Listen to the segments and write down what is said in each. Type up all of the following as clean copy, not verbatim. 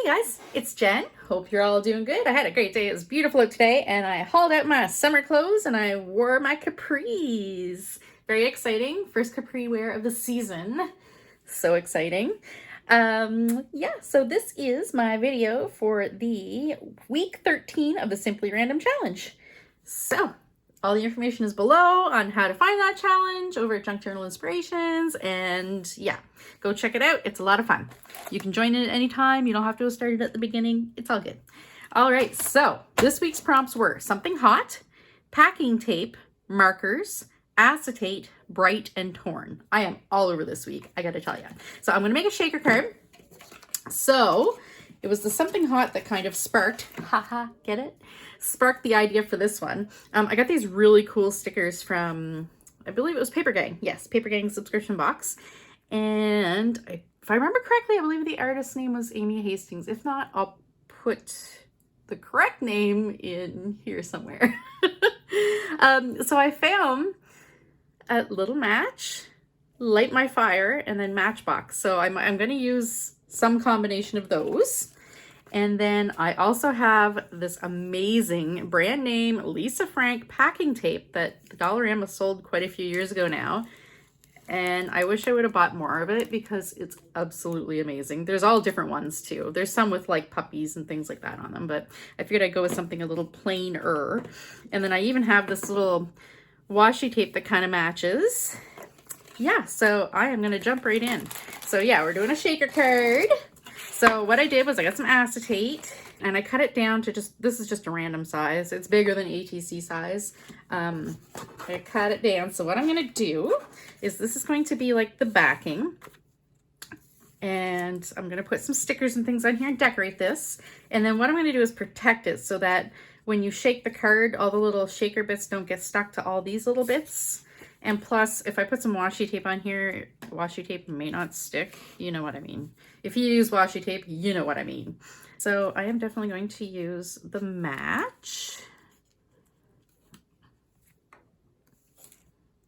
Hey guys, it's Jen. Hope you're all doing good. I had a great day. It was beautiful out today and I hauled out my summer clothes and I wore my capris. Very exciting. First capri wear of the season. So exciting. Yeah, so this is my video for the week 13 of the Simply Random Challenge. So all the information is below on how to find that challenge over at Junk Journal Inspirations, and yeah, go check it out. It's a lot of fun. You can join in at any time. You don't have to start it at the beginning. It's all good. All right, so this week's prompts were something hot, packing tape, markers, acetate, bright, and torn. I am all over this week, I gotta tell you. So I'm gonna make a shaker card. So it was the something hot that kind of sparked, haha, get it? Sparked the idea for this one. I got these really cool stickers from, I believe it was Paper Gang. Yes, Paper Gang subscription box. And if I remember correctly, I believe the artist's name was Amy Hastings. If not, I'll put the correct name in here somewhere. So I found a little match, light my fire, and then matchbox. So I'm going to use some combination of those. And then I also have this amazing brand name Lisa Frank packing tape that the Dollarama sold quite a few years ago now. And I wish I would have bought more of it because it's absolutely amazing. There's all different ones too. There's some with like puppies and things like that on them, but I figured I'd go with something a little plainer. And then I even have this little washi tape that kind of matches. Yeah, so I am gonna jump right in. So yeah, we're doing a shaker card. So what I did was I got some acetate and I cut it down to just, this is just a random size. It's bigger than ATC size. I cut it down. So what I'm going to do is this is going to be like the backing. And I'm going to put some stickers and things on here and decorate this. And then what I'm going to do is protect it so that when you shake the card, all the little shaker bits don't get stuck to all these little bits. And plus, if I put some washi tape on here, washi tape may not stick. You know what I mean. If you use washi tape, you know what I mean. So I am definitely going to use the match.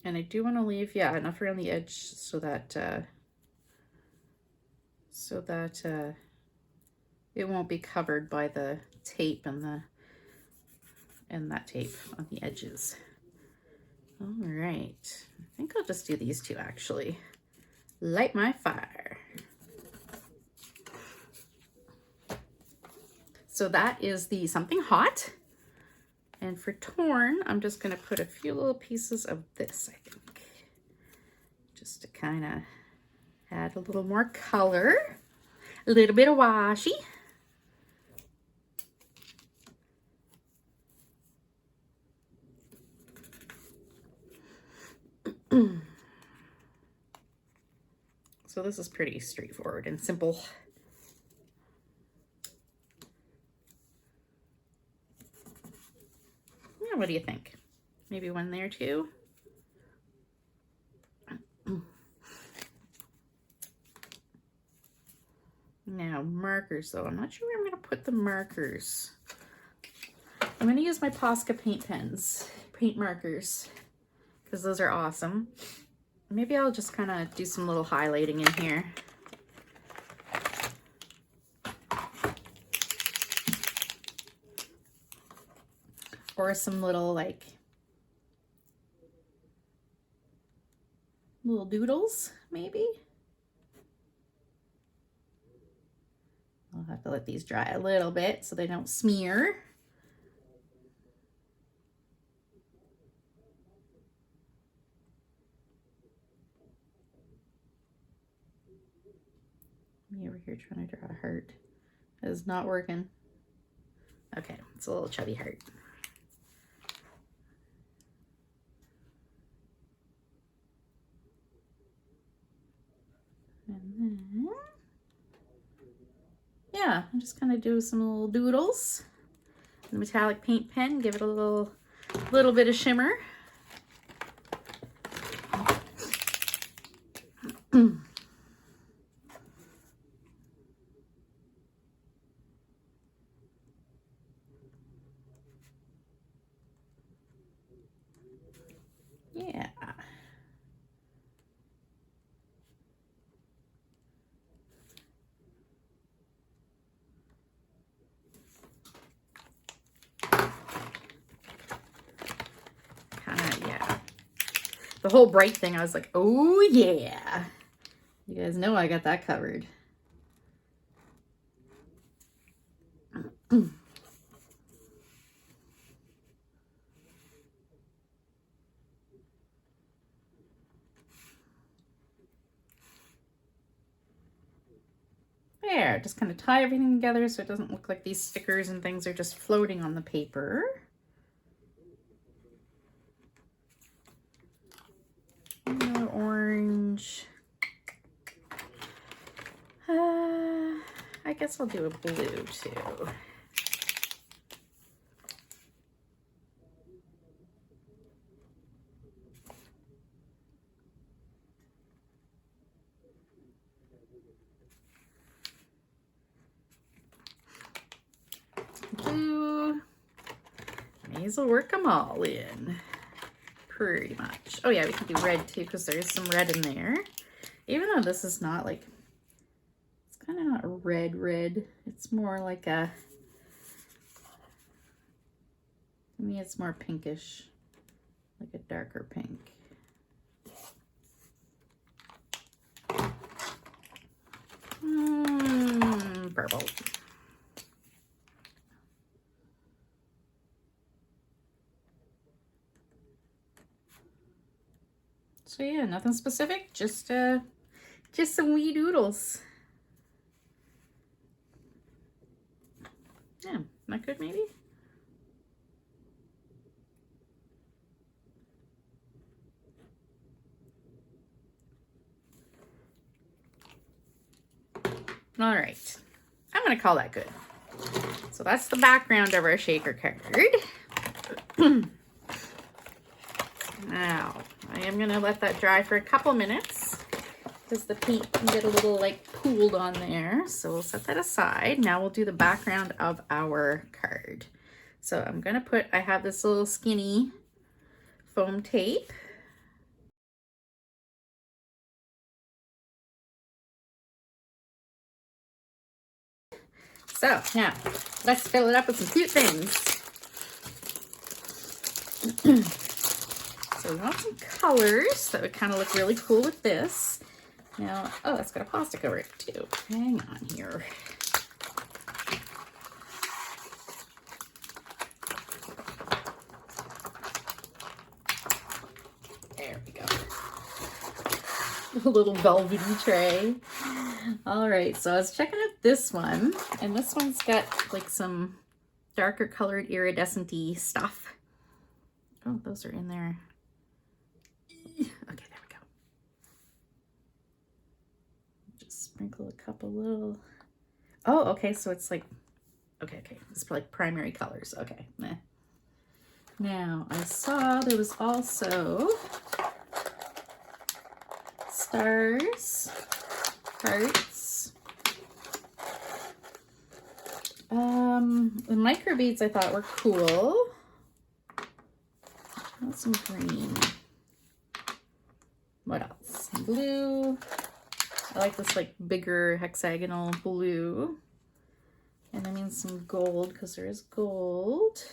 And I do want to leave, yeah, enough around the edge so that it won't be covered by the tape and that tape on the edges. All right, I think I'll just do these two actually. Light my fire. So that is the something hot. And for torn, I'm just gonna put a few little pieces of this, I think. Just to kind of add a little more color. A little bit of washi. So this is pretty straightforward and simple. Yeah, what do you think? Maybe one there too? Now markers though, I'm not sure where I'm going to put the markers. I'm going to use my Posca paint pens, paint markers, because those are awesome. Maybe I'll just kind of do some little highlighting in here. Or some little like little doodles, maybe. I'll have to let these dry a little bit so they don't smear. Me over here trying to draw a heart. It is not working. Okay, it's a little chubby heart. And then, yeah, I'm just gonna do some little doodles. The metallic paint pen, give it a little bit of shimmer. Yeah. the whole bright thing, I was like, oh yeah. You guys know I got that covered. There, just kind of tie everything together so it doesn't look like these stickers and things are just floating on the paper. Another orange. I guess I'll do a blue too. Blue. These will work them all in. Pretty much. Oh yeah, we can do red too because there's some red in there. Even though this is not like, it's kind of not a red. It's more like a, to me it's more pinkish, like a darker pink. Purple. So yeah, nothing specific, just some wee doodles. Yeah, not good maybe? All right, I'm gonna call that good. So that's the background of our shaker card. Now, I am gonna let that dry for a couple minutes because the paint can get a little like pooled on there. So we'll set that aside. Now we'll do the background of our card. So I'm gonna put, I have this little skinny foam tape. So now let's fill it up with some cute things. So we want some colors that would kind of look really cool with this. Now, oh, that's got a plastic over it too. Hang on here. There we go. A little velvety tray. All right, so I was checking out this one, and this one's got like some darker colored iridescent-y stuff. Oh, those are in there. Okay, there we go. Just sprinkle a couple little. Oh, okay, so it's like, okay, it's like primary colors. Okay, meh. Now, I saw there was also stars, hearts. The micro beads I thought were cool. Got some green. What else? Blue. I like this like bigger hexagonal blue. And I mean some gold because there is gold.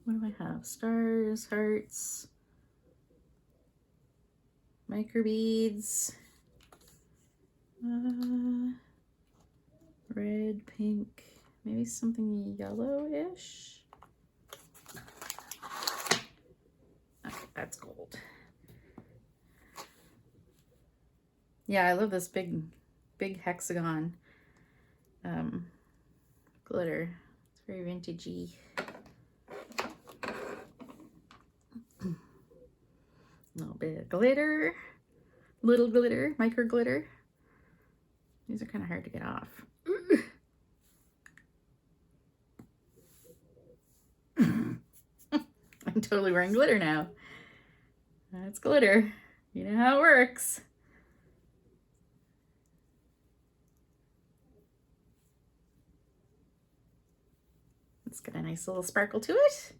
What do I have? Stars, hearts, micro beads, red, pink, maybe something yellowish. Okay, that's gold. Yeah, I love this big hexagon glitter. It's very vintagey. A little bit of glitter, little glitter, micro glitter. These are kind of hard to get off. I'm totally wearing glitter now. That's glitter. You know how it works. It's got a nice little sparkle to it.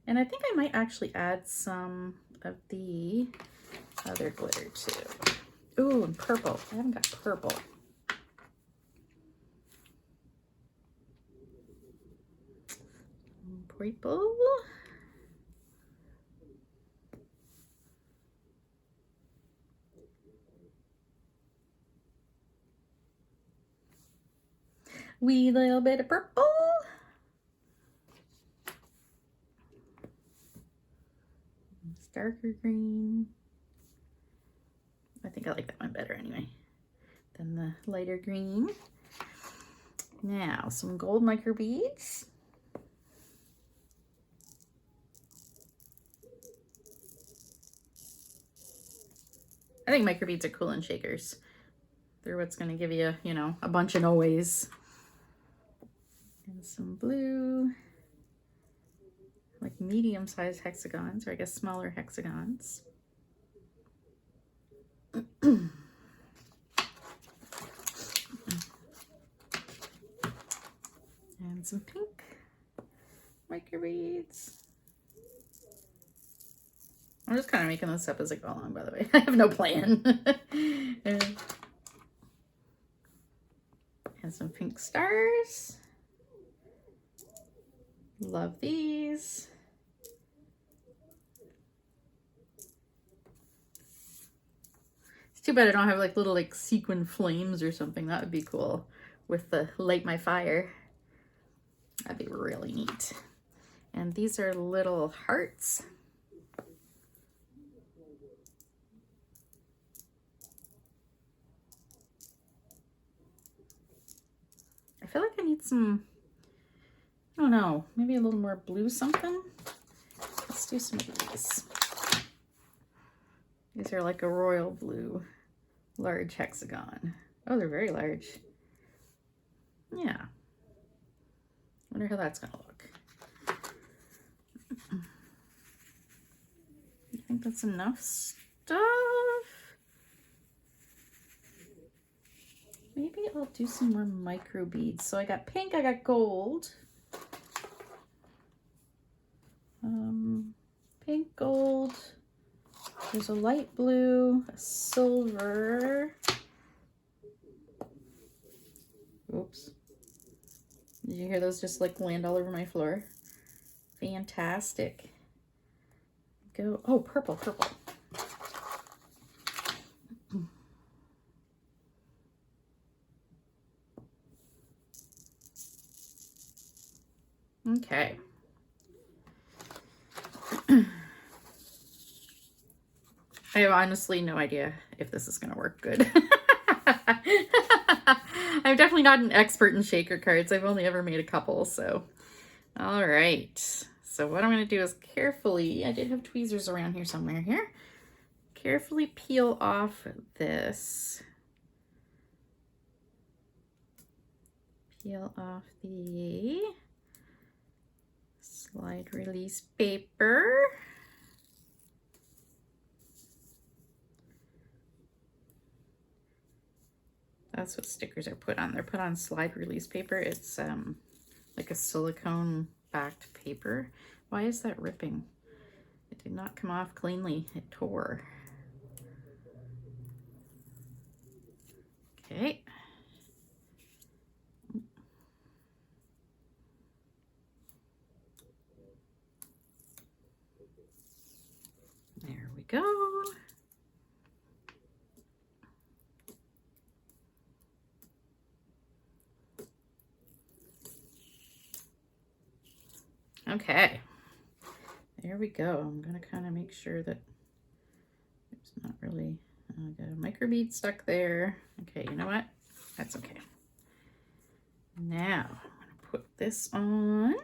And I think I might actually add some of the other glitter too. Ooh, and purple. I haven't got purple. purple. Wee little bit of purple. Darker green. I think I like that one better anyway than the lighter green. Now some gold micro beads. I think micro beads are cool in shakers. They're what's going to give you, you know, a bunch of noise. And some blue, like medium-sized hexagons, or I guess smaller hexagons. And some pink micro beads. I'm just kind of making this up as I go along, by the way. I have no plan. And some pink stars. Love these. It's too bad I don't have like little like sequin flames or something. That would be cool with the light my fire. That'd be really neat. And these are little hearts. I feel like I need some, I don't know, maybe a little more blue something. Let's do some of these. These are like a royal blue, large hexagon. Oh, they're very large. Yeah. Wonder how that's gonna look. I think that's enough stuff. Maybe I'll do some more micro beads. So I got pink, I got gold. Pink, gold. There's a light blue, a silver. Oops. Did you hear those just like land all over my floor? Fantastic. Go. Oh, purple, purple. Okay. I have honestly no idea if this is going to work good. I'm definitely not an expert in shaker cards. I've only ever made a couple, so. All right. So what I'm going to do is carefully, I did have tweezers around here somewhere here. Carefully peel off this. Peel off the slide release paper. That's what stickers are put on. They're put on slide release paper. It's like a silicone backed paper. Why is that ripping? It did not come off cleanly. It tore. Okay. There we go. Okay, there we go. I'm gonna kind of make sure that it's not really, I got a micro bead stuck there. Okay, you know what? That's okay. Now, I'm gonna put this on.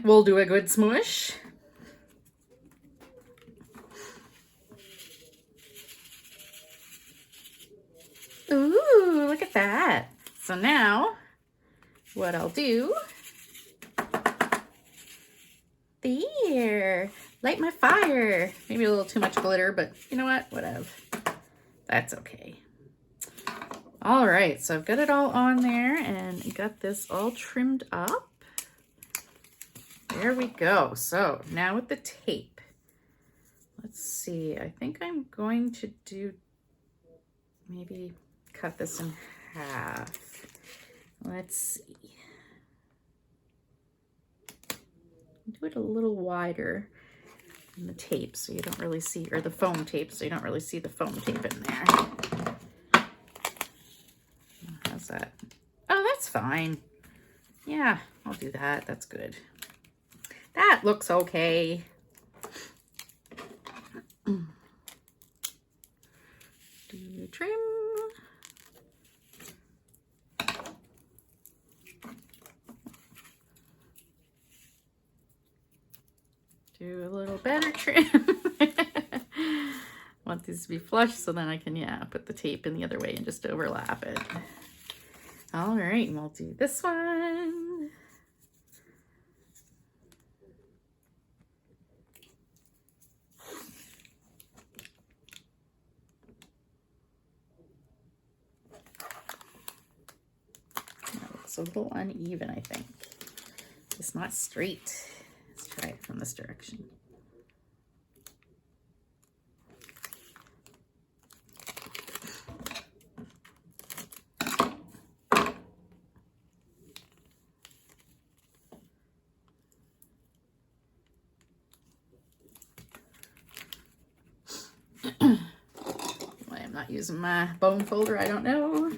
We'll do a good smoosh. Ooh, look at that. So now, what I'll do, there, light my fire. Maybe a little too much glitter, but you know what, whatever. That's okay. All right, so I've got it all on there and got this all trimmed up. There we go. So now with the tape, let's see, I think I'm going to do maybe cut this in half. Let's see. Do it a little wider in the tape so you don't really see, or the foam tape, so you don't really see the foam tape in there. How's that? Oh, that's fine. Yeah, I'll do that. That's good. That looks okay. Do trim. Do a little better trim. Want these to be flush so then I can, yeah, put the tape in the other way and just overlap it. All right, and we'll do this one. That looks a little uneven, I think. It's not straight. Let's try it from this direction. Why I'm not using my bone folder, I don't know.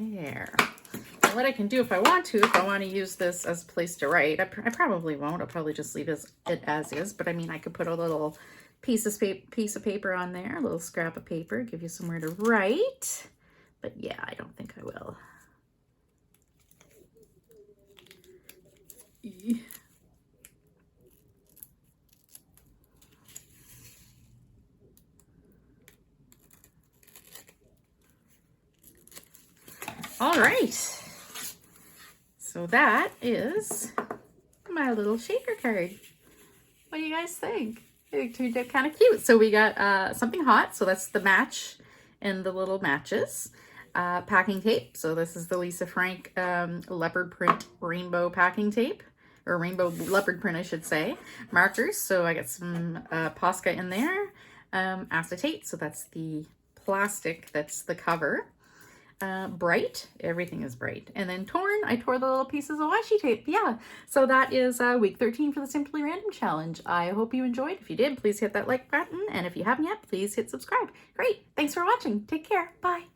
There. Now what I can do if I want to use this as a place to write, I probably won't. I'll probably just leave it as is. But I mean, I could put a little piece of paper on there, a little scrap of paper, give you somewhere to write. But yeah, I don't think I will. All right, so that is my little shaker card. What do you guys think? It turned out kind of cute. So we got something hot, so that's the match and the little matches. Packing tape, so this is the Lisa Frank leopard print rainbow packing tape, or rainbow leopard print I should say. Markers, so I got some Posca in there. Acetate, so that's the plastic, that's the cover. Bright, everything is bright. And then torn, I tore the little pieces of washi tape. Yeah, so that is week 13 for the Simply Random Challenge. I hope you enjoyed. If you did, please hit that like button. And if you haven't yet, please hit subscribe. Great, thanks for watching. Take care. Bye.